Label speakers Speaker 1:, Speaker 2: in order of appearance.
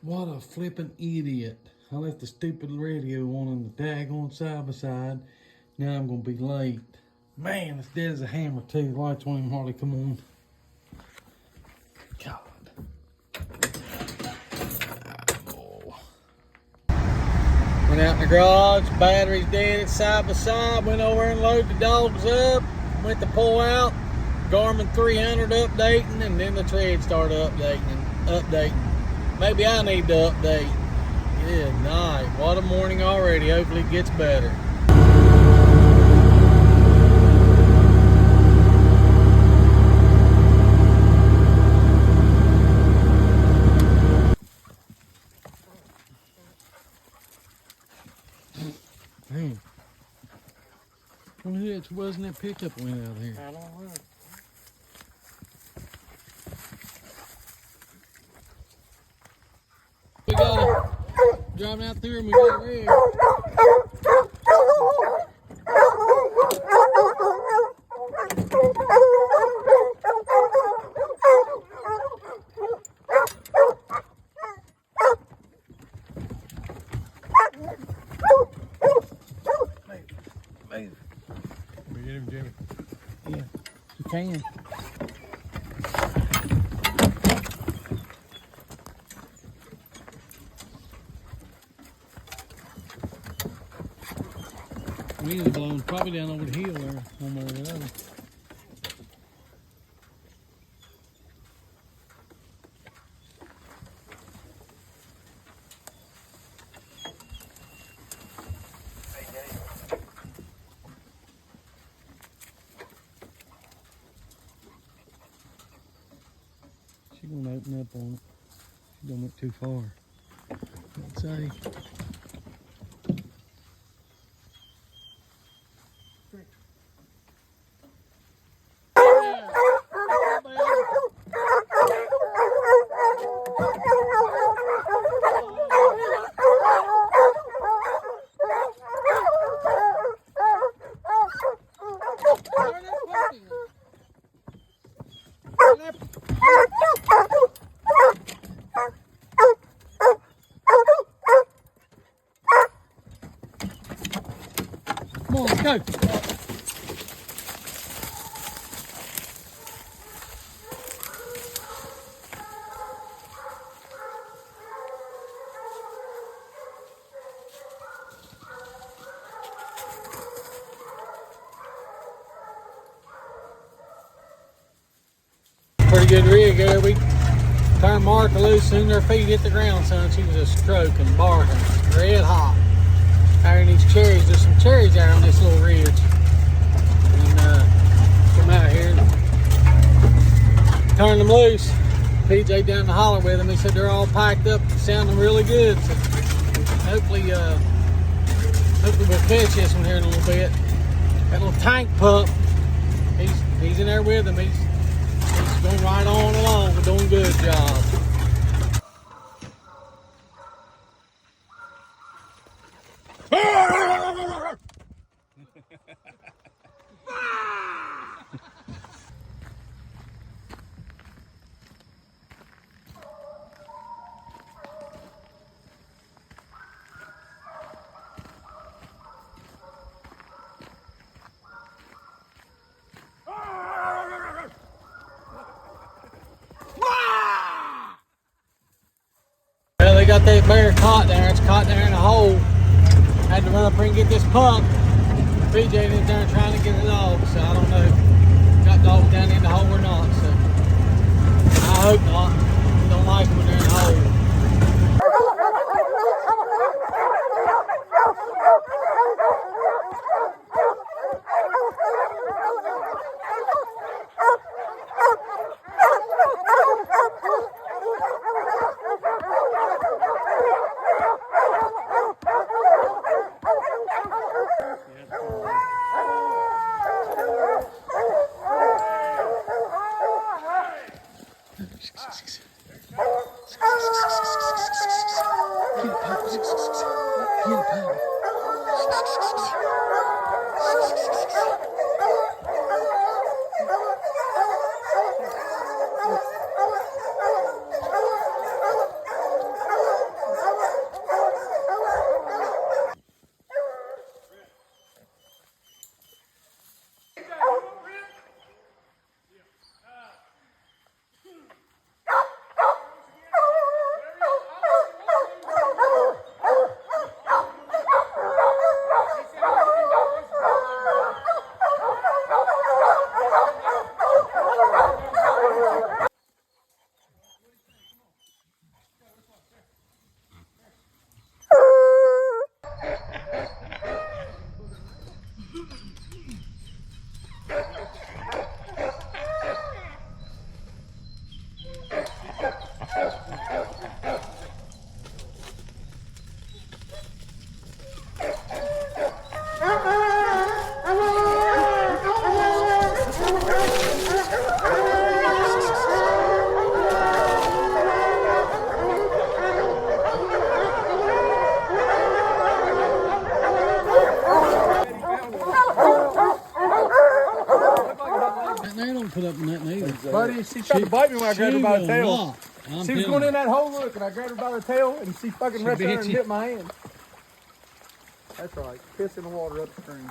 Speaker 1: What a flippin' idiot. I left the stupid radio on in the daggone side by side. Now I'm gonna be late. Man, it's dead as a hammer too. The lights won't even hardly come on. God. Oh. Went out in the garage, battery's dead, it's side by side. Went over and loaded the dogs up. Went to pull out. Garmin 300 updating, and then the tread started updating. Maybe I need to update. Good night. What a morning already. Hopefully it gets better. Man. I wonder who it wasn't that pickup went out here.
Speaker 2: I don't know.
Speaker 1: We got it. Driving out through and we got it red. Move.
Speaker 2: We get him, Jimmy.
Speaker 1: Yeah, you can. Wind is blowing probably down over the hill there, one way or the other. She's gonna open up on it. She don't went too far. I'd say. Come on, let's go. Pretty good rig there. We turned Martha loose, soon their feet hit the ground, son. She was just stroking, barking, red hot. Carrying these cherries. There's some cherries there on this little ridge. And come out here and turn them loose. PJ down the holler with them. He said they're all packed up, sounding really good. So hopefully we'll catch this one here in a little bit. That little tank pup, he's in there with them. He's going right on along. We're doing a good job. Well, they got that bear caught there. It's caught there in a hole. Had to run up here and get this pup. PJ is there trying to get the dog, so I don't know. Got dogs down in the hole or not, so I hope not. Don't like them when they're in the hole. won't put up with nothing either.
Speaker 3: Buddy, she tried to bite me when I grabbed her by the tail.
Speaker 1: Not.
Speaker 3: She was going in that hole, look, and I grabbed her by the tail, and she fucking reached out and
Speaker 1: bit you.
Speaker 3: bit my hand. That's right, piss in the water upstream.